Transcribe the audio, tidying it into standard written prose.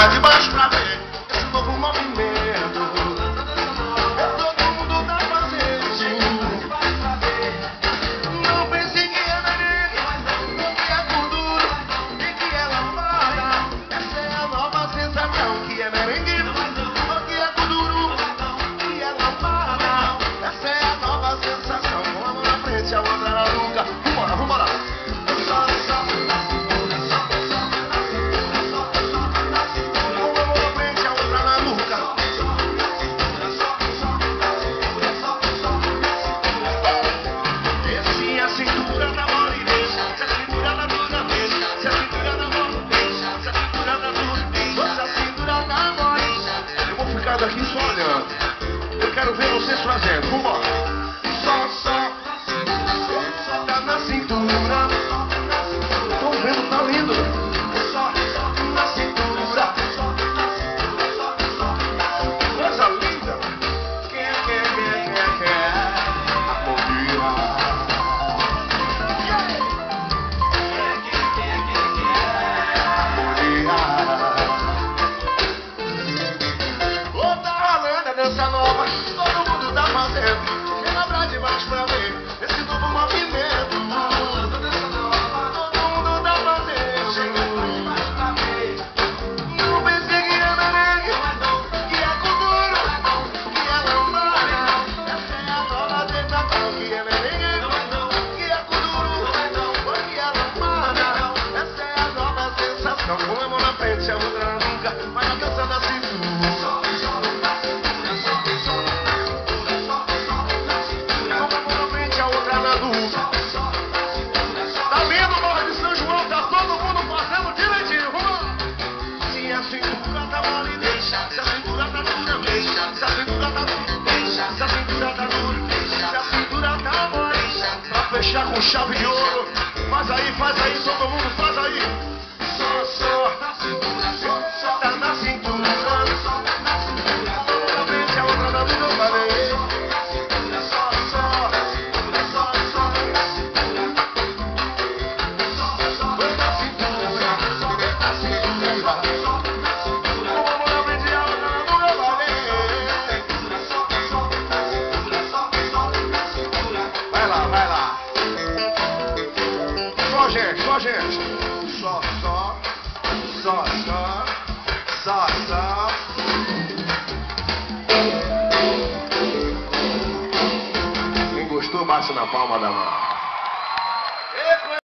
lembrar de baixo pra ver esse novo movimento. Todo mundo tá fazendo. Não pense que é merengue, que é gordura e que é lambada. Essa é a nova sensação. Que é merengue, que é gordura, que é lambada. Essa é a nova sensação. Uma mão na frente, a outra na nuca. Vambora, vambora. Aqui só olhando. Eu quero ver vocês fazendo. Vambora. Só tá na cintura. Tô vendo, tá lindo. Só na cintura. Coisa linda. Quer. Harmonia. Dança nova, todo mundo tá fazendo. Quer lembrar de baixo pra ver esse novo movimento. Todo mundo tá fazendo. Não pense que é merengue, que é cultura, que é lambada. Essa é a nova sensação. Que é merengue, que é cultura, que é lambada. Essa é a nova sensação. Com a mão na frente, a outra na nuca, vai na dança da cintura. Tá vendo, Morro de São João? Tá todo mundo fazendo direitinho. Vamos lá. Se a cintura tá mole, deixa. Se a cintura tá dura, deixa. Se a cintura tá dura, deixa. Se a cintura tá dura, deixa. Se a cintura tá mole, deixa. Pra fechar com chave de ouro. Faz aí, todo mundo faz aí. Só tá na cintura. Uma frente, a outra na nuca, eu falei. Vai lá. Só gente.